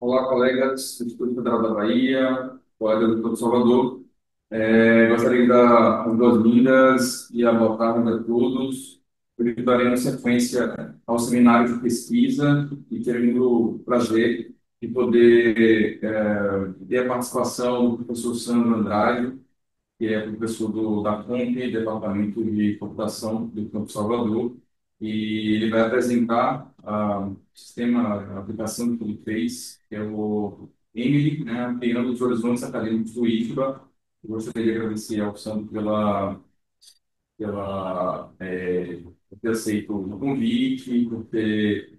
Olá, colegas do Instituto Federal da Bahia, colegas do Instituto Salvador. Gostaria de dar as boas-vindas e a boa tarde a todos. Hoje daremos sequência ao seminário de pesquisa e teremos o prazer de poder ter a participação do professor Sandro Andrade, que é professor da COMP, Departamento de Computação do Campo Salvador, e ele vai apresentar o sistema, a aplicação que ele fez, que é o Emily, né, ampliando os horizontes acadêmicos do IFBA. Eu gostaria de agradecer ao Sandro por ter aceito o convite, por ter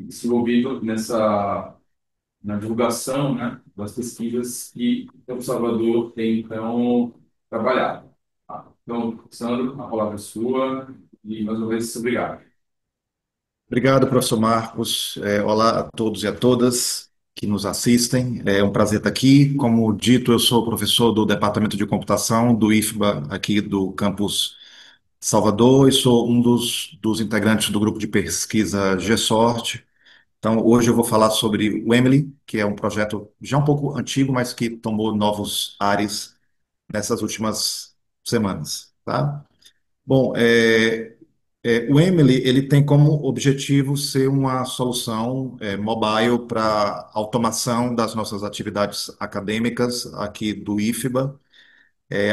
se envolvido na divulgação, né, das pesquisas que o Salvador tem, então, trabalhado. Tá? Então, Sandro, a palavra é sua e, mais uma vez, obrigado. Obrigado, professor Marcos. Olá a todos e a todas que nos assistem. É um prazer estar aqui. Como dito, eu sou professor do Departamento de Computação do IFBA, aqui do campus Salvador, e sou um dos integrantes do grupo de pesquisa GSORT. Então, hoje eu vou falar sobre o Emily, que é um projeto já um pouco antigo, mas que tomou novos ares nessas últimas semanas, tá? Bom, o Emily ele tem como objetivo ser uma solução mobile para automação das nossas atividades acadêmicas aqui do IFBA.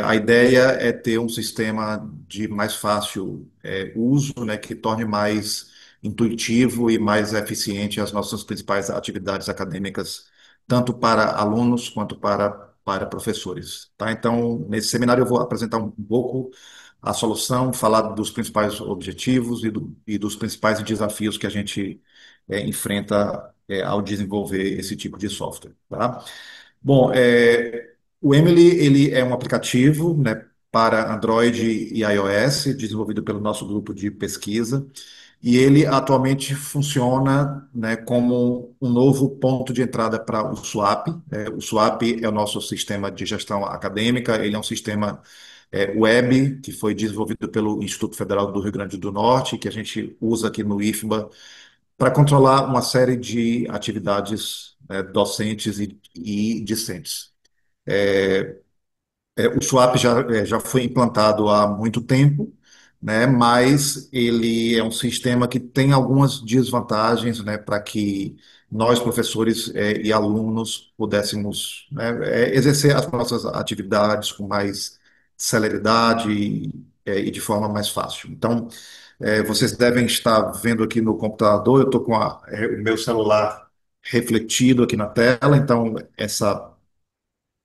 A ideia é ter um sistema de mais fácil uso, né, que torne mais intuitivo e mais eficiente as nossas principais atividades acadêmicas, tanto para alunos quanto para professores. Tá? Então, nesse seminário eu vou apresentar um pouco a solução, falar dos principais objetivos e dos principais desafios que a gente enfrenta ao desenvolver esse tipo de software. Tá? Bom, o Emily ele é um aplicativo, né, para Android e iOS, desenvolvido pelo nosso grupo de pesquisa, e ele atualmente funciona, né, como um novo ponto de entrada para o SWAP. O SWAP é o nosso sistema de gestão acadêmica, ele é um sistema web que foi desenvolvido pelo Instituto Federal do Rio Grande do Norte, que a gente usa aqui no IFBA para controlar uma série de atividades docentes e discentes. O SWAP já foi implantado há muito tempo, né, mas ele é um sistema que tem algumas desvantagens, né, para que nós, professores, e alunos, pudéssemos, né, exercer as nossas atividades com mais celeridade e de forma mais fácil. Então, vocês devem estar vendo aqui no computador, eu estou com o meu celular refletido aqui na tela, então essa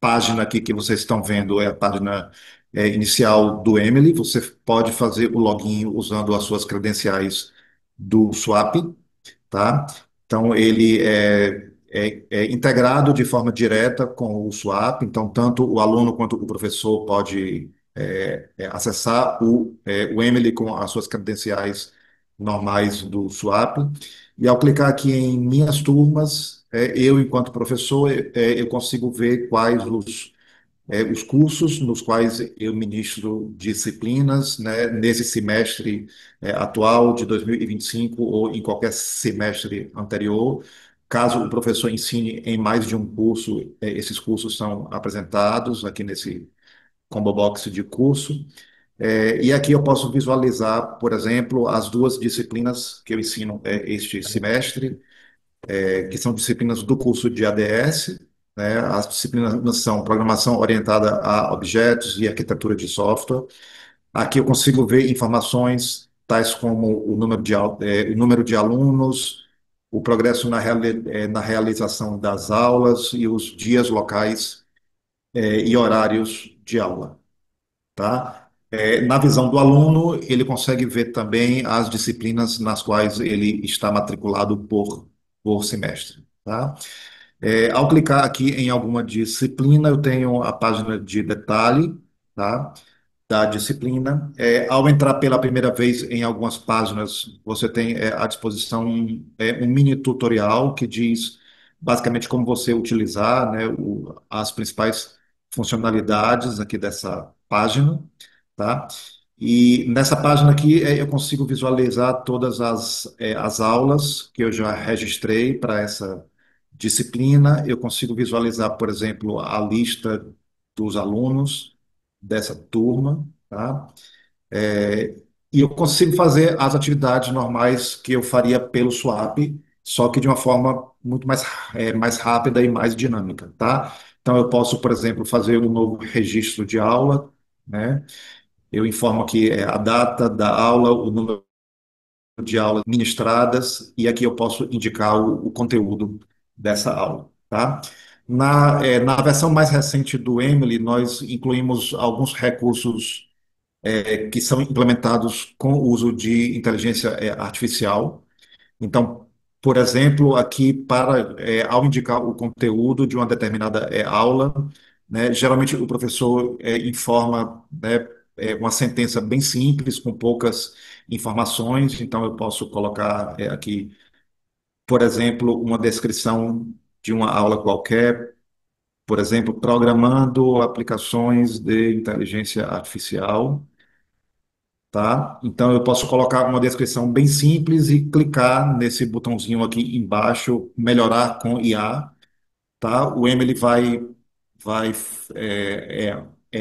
página aqui que vocês estão vendo é a página inicial do Emily. Você pode fazer o login usando as suas credenciais do Swap, tá? Então, ele é integrado de forma direta com o Swap, então tanto o aluno quanto o professor pode acessar o Emily com as suas credenciais normais do Swap. E ao clicar aqui em Minhas Turmas, eu, enquanto professor, eu consigo ver quais os cursos nos quais eu ministro disciplinas, né, nesse semestre atual de 2025 ou em qualquer semestre anterior. Caso o professor ensine em mais de um curso, esses cursos são apresentados aqui nesse combo box de curso. E aqui eu posso visualizar, por exemplo, as duas disciplinas que eu ensino este semestre, que são disciplinas do curso de ADS, né? As disciplinas são programação orientada a objetos e arquitetura de software. Aqui eu consigo ver informações tais como o número de alunos, o progresso na realização das aulas e os dias locais e horários de aula, tá? Na visão do aluno, ele consegue ver também as disciplinas nas quais ele está matriculado por semestre, tá? Ao clicar aqui em alguma disciplina, eu tenho a página de detalhe, tá, da disciplina. Ao entrar pela primeira vez em algumas páginas, você tem à disposição um mini tutorial que diz basicamente como você utilizar, né, as principais funcionalidades aqui dessa página, tá? E nessa página aqui eu consigo visualizar todas as aulas que eu já registrei para essa disciplina, eu consigo visualizar, por exemplo, a lista dos alunos dessa turma, tá? É, e eu consigo fazer as atividades normais que eu faria pelo Swap, só que de uma forma muito mais rápida e mais dinâmica, tá? Então, eu posso, por exemplo, fazer um novo registro de aula, né? Eu informo aqui a data da aula, o número de aulas ministradas, e aqui eu posso indicar o conteúdo dessa aula, tá? Na versão mais recente do Emily, nós incluímos alguns recursos que são implementados com o uso de inteligência artificial. Então, por exemplo, aqui ao indicar o conteúdo de uma determinada aula, né, geralmente o professor informa, né, uma sentença bem simples, com poucas informações. Então, eu posso colocar aqui, por exemplo, uma descrição de uma aula qualquer, por exemplo, programando aplicações de inteligência artificial. Tá? Então eu posso colocar uma descrição bem simples e clicar nesse botãozinho aqui embaixo, melhorar com IA, tá? O Emily vai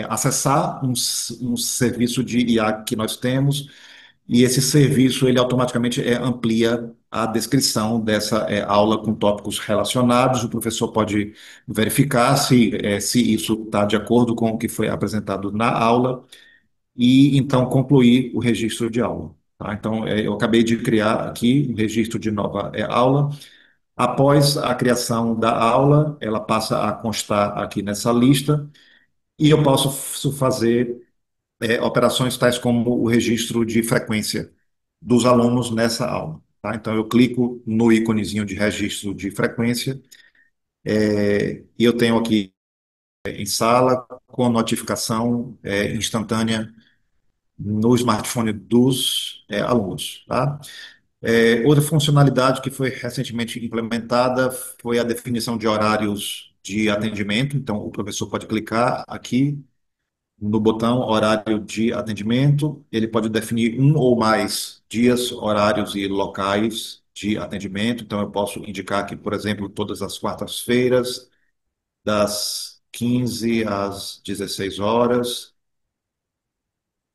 acessar um serviço de IA que nós temos, e esse serviço ele automaticamente amplia a descrição dessa aula com tópicos relacionados. O professor pode verificar se isso está de acordo com o que foi apresentado na aula e então concluir o registro de aula. Tá? Então, eu acabei de criar aqui um registro de nova aula. Após a criação da aula, ela passa a constar aqui nessa lista e eu posso fazer operações tais como o registro de frequência dos alunos nessa aula. Tá? Então, eu clico no íconezinho de registro de frequência e eu tenho aqui em sala com notificação instantânea no smartphone dos alunos, tá? Outra funcionalidade que foi recentemente implementada foi a definição de horários de atendimento. Então, o professor pode clicar aqui no botão horário de atendimento, ele pode definir um ou mais dias, horários e locais de atendimento. Então, eu posso indicar aqui, por exemplo, todas as quartas-feiras, das 15 às 16 horas.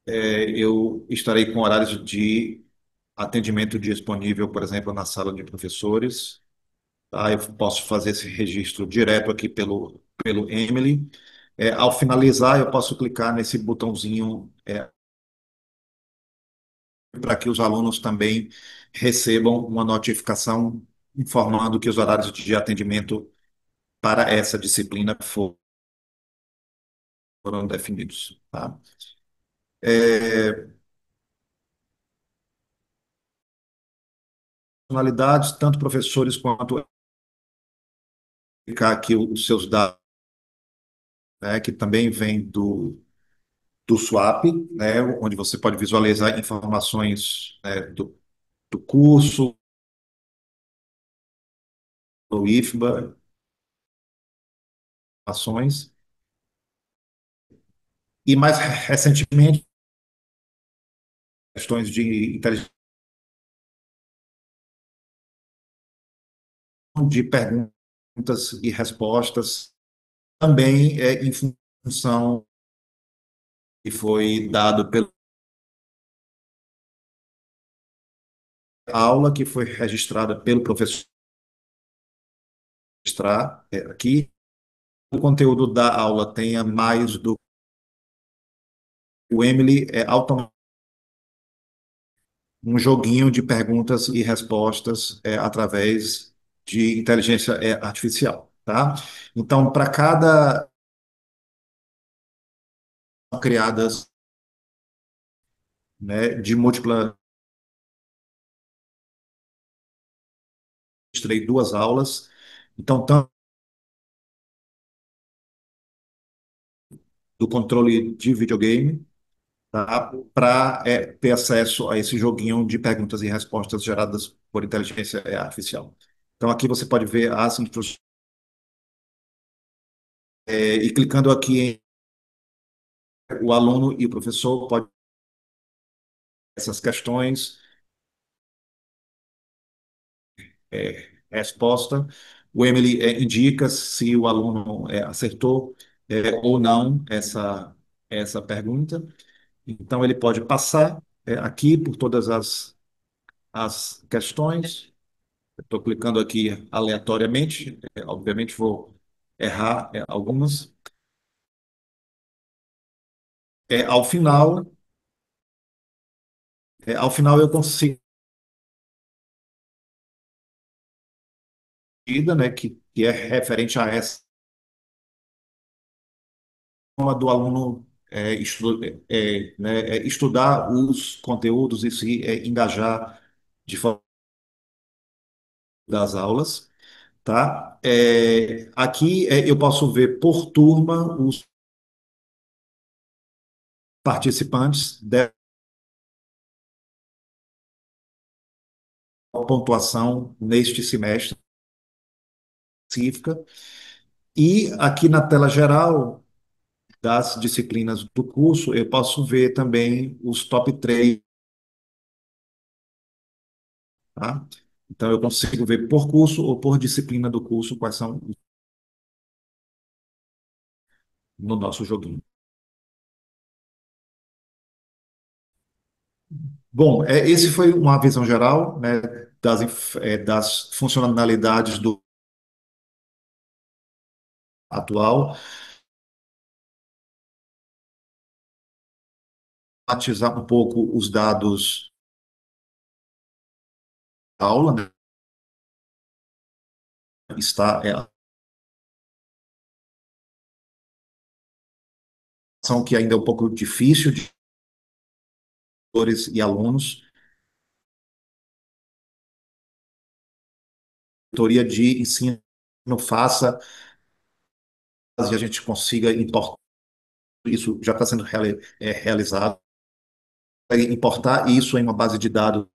Eu estarei com horários de atendimento disponível, por exemplo, na sala de professores. Tá? Eu posso fazer esse registro direto aqui pelo Emily. Ao finalizar, eu posso clicar nesse botãozinho para que os alunos também recebam uma notificação informando que os horários de atendimento para essa disciplina foram definidos. Tá? Personalidades, tanto professores quanto clicar aqui os seus dados, né, que também vem do Swap, né, onde você pode visualizar informações, né, do curso, do IFBA, ações, e mais recentemente, questões de inteligência, de perguntas e respostas, também em função que foi dado pela aula, que foi registrada pelo professor registrar, aqui. O conteúdo da aula tenha mais do o Emily automaticamente um joguinho de perguntas e respostas através de inteligência artificial, tá? Então, para cada criadas, né, de múltipla, registrei duas aulas. Então, tanto do controle de videogame, tá, para ter acesso a esse joguinho de perguntas e respostas geradas por inteligência artificial. Então, aqui você pode ver as instruções, e clicando aqui o aluno e o professor podem essas questões, resposta. O Emily indica se o aluno acertou ou não essa pergunta. Então, ele pode passar aqui por todas as questões. Estou clicando aqui aleatoriamente, obviamente vou errar algumas. Ao final, ao final eu consigo, né, que é referente a essa forma do aluno né, estudar os conteúdos e se engajar de forma das aulas, tá? Aqui eu posso ver por turma os participantes da pontuação neste semestre específica. E aqui na tela geral das disciplinas do curso, eu posso ver também os top 3, tá? Então, eu consigo ver por curso ou por disciplina do curso quais são no nosso joguinho. Bom, esse foi uma visão geral, né, das funcionalidades do atual, atizar um pouco os dados da aula, né, está, são que ainda é um pouco difícil de professores e alunos, teoria de ensino faça e a gente consiga importar, isso já está sendo realizado, importar isso em uma base de dados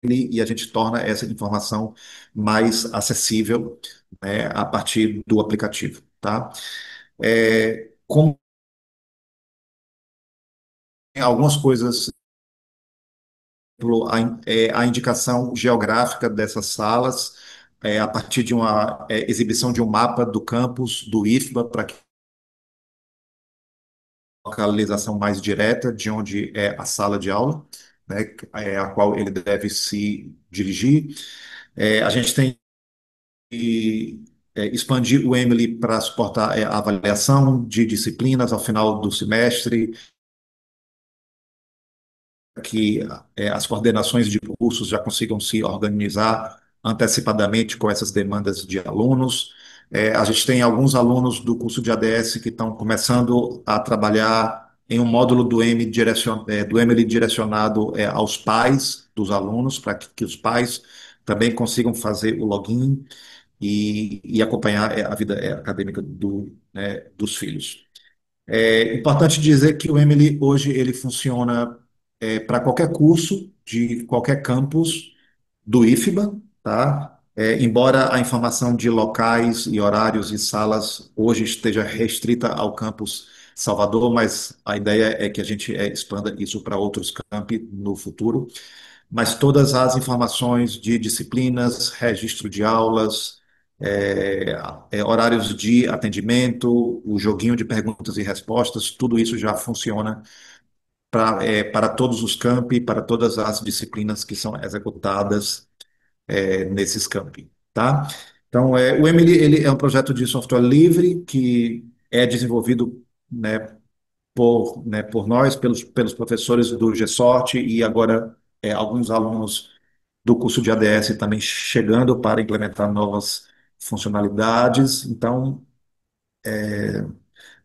e a gente torna essa informação mais acessível, né, a partir do aplicativo, tá? Como algumas coisas, a indicação geográfica dessas salas, a partir de uma exibição de um mapa do campus do IFBA, para que localização mais direta de onde é a sala de aula, né, a qual ele deve se dirigir. A gente tem que expandir o Emily para suportar a avaliação de disciplinas ao final do semestre, que as coordenações de cursos já consigam se organizar antecipadamente com essas demandas de alunos. A gente tem alguns alunos do curso de ADS que estão começando a trabalhar em um módulo do Emily direcionado aos pais dos alunos, para que os pais também consigam fazer o login e acompanhar a vida acadêmica né, dos filhos. É importante dizer que o Emily hoje ele funciona para qualquer curso de qualquer campus do IFBA, tá? Embora a informação de locais e horários e salas hoje esteja restrita ao campus Salvador, mas a ideia é que a gente expanda isso para outros campi no futuro. Mas todas as informações de disciplinas, registro de aulas, é, horários de atendimento, o joguinho de perguntas e respostas, tudo isso já funciona para todos os campi, para todas as disciplinas que são executadas nesses campi, tá? Então, o Emily ele é um projeto de software livre que é desenvolvido, né, por nós, pelos professores do GSORT e agora alguns alunos do curso de ADS também chegando para implementar novas funcionalidades. Então,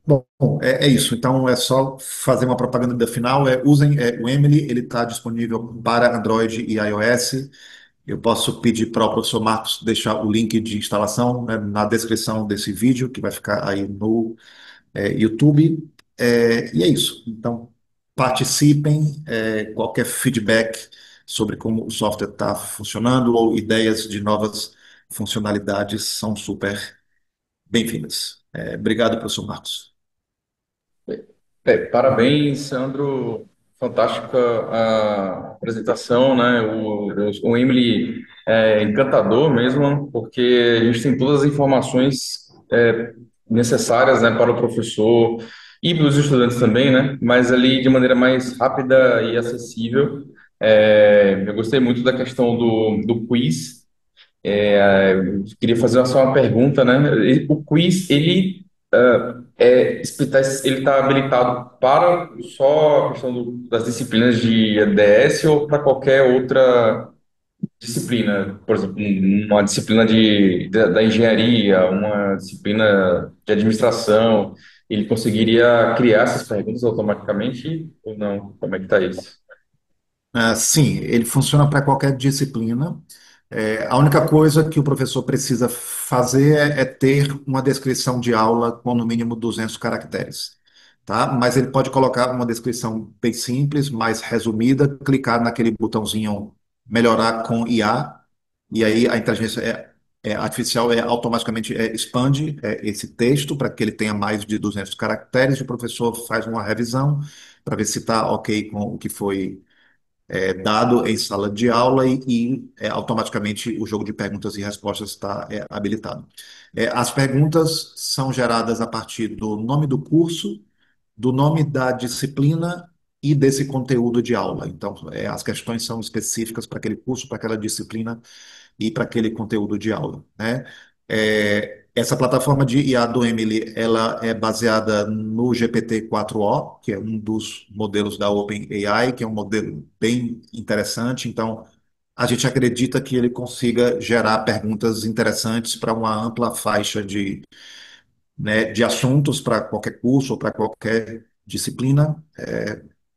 bom, é isso. Então, é só fazer uma propaganda final. Usem o Emily, ele está disponível para Android e iOS. Eu posso pedir para o professor Marcos deixar o link de instalação, né, na descrição desse vídeo, que vai ficar aí no YouTube. E é isso. Então, participem. Qualquer feedback sobre como o software está funcionando ou ideias de novas funcionalidades são super bem-vindas. Obrigado, professor Marcos. Parabéns, Sandro. fantástica a apresentação, né? O Emily é encantador mesmo, porque a gente tem todas as informações necessárias, né, para o professor e para os estudantes também, né? Mas ali de maneira mais rápida e acessível. Eu gostei muito da questão do quiz. Eu queria fazer só uma pergunta, né? O quiz, ele está habilitado para só a questão das disciplinas de EDS ou para qualquer outra disciplina? Por exemplo, uma disciplina da engenharia, uma disciplina de administração, ele conseguiria criar essas perguntas automaticamente ou não? Como é que está isso? Sim, ele funciona para qualquer disciplina. A única coisa que o professor precisa fazer é ter uma descrição de aula com no mínimo 200 caracteres, tá? Mas ele pode colocar uma descrição bem simples, mais resumida, clicar naquele botãozinho melhorar com IA, e aí a inteligência artificial automaticamente expande esse texto para que ele tenha mais de 200 caracteres, e o professor faz uma revisão para ver se está ok com o que foi dado em sala de aula e automaticamente o jogo de perguntas e respostas está habilitado. As perguntas são geradas a partir do nome do curso, do nome da disciplina e desse conteúdo de aula. Então, as questões são específicas para aquele curso, para aquela disciplina e para aquele conteúdo de aula, né? Essa plataforma de IA do Emily, ela é baseada no GPT-4o, que é um dos modelos da OpenAI, que é um modelo bem interessante. Então, a gente acredita que ele consiga gerar perguntas interessantes para uma ampla faixa de assuntos, para qualquer curso ou para qualquer disciplina.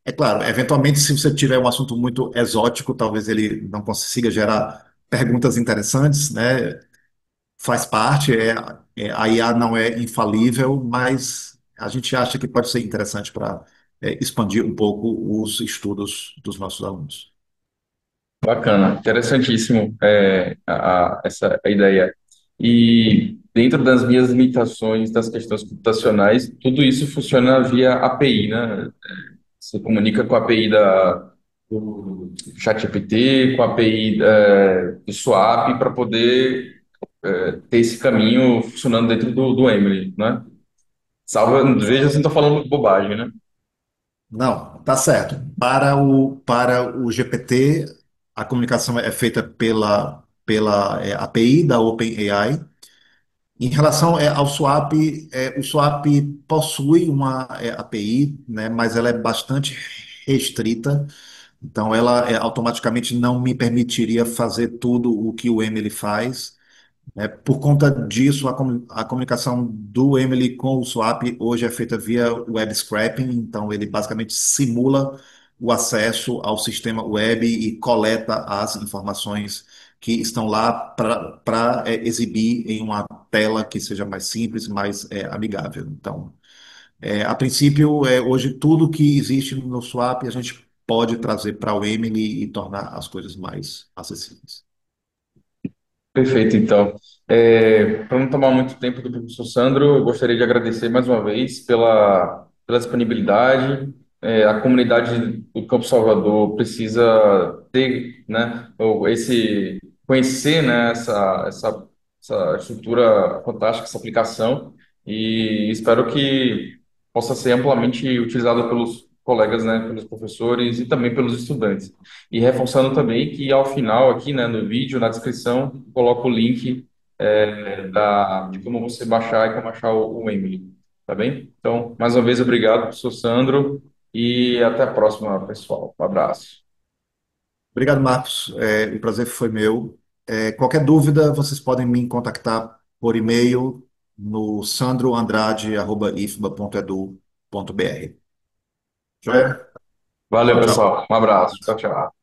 É claro, eventualmente, se você tiver um assunto muito exótico, talvez ele não consiga gerar perguntas interessantes, né? Faz parte, a IA não é infalível, mas a gente acha que pode ser interessante para expandir um pouco os estudos dos nossos alunos. Bacana, interessantíssimo essa ideia. E dentro das minhas limitações das questões computacionais, tudo isso funciona via API, né? Você comunica com a API do ChatGPT, com a API do Swap para poder ter esse caminho funcionando dentro do Emily, né? Salvo, veja se não estou falando bobagem, né? Não, tá certo. Para o GPT, a comunicação é feita pela API da OpenAI. Em relação ao swap, o swap possui uma API, né, mas ela é bastante restrita. Então, ela automaticamente não me permitiria fazer tudo o que o Emily faz. Por conta disso, a comunicação do Emily com o Swap hoje é feita via web scraping, então ele basicamente simula o acesso ao sistema web e coleta as informações que estão lá para exibir em uma tela que seja mais simples, mais amigável. Então, a princípio, hoje tudo que existe no Swap a gente pode trazer para o Emily e tornar as coisas mais acessíveis. Perfeito, então. Para não tomar muito tempo do professor Sandro, eu gostaria de agradecer mais uma vez pela disponibilidade. A comunidade do Campo Salvador precisa ter, né, conhecer, né, essa estrutura fantástica, essa aplicação, e espero que possa ser amplamente utilizada pelos colegas, né, pelos professores e também pelos estudantes. E reforçando também que ao final aqui, né, no vídeo, na descrição, coloco o link de como você baixar e como achar o Emily, tá bem? Então, mais uma vez, obrigado, professor Sandro, e até a próxima, pessoal. Um abraço. Obrigado, Marcos. O prazer foi meu. Qualquer dúvida, vocês podem me contactar por e-mail no sandroandrade@ifba.edu.br. Joia? Valeu, Tchau, tchau. pessoal. Um abraço. Tchau, tchau.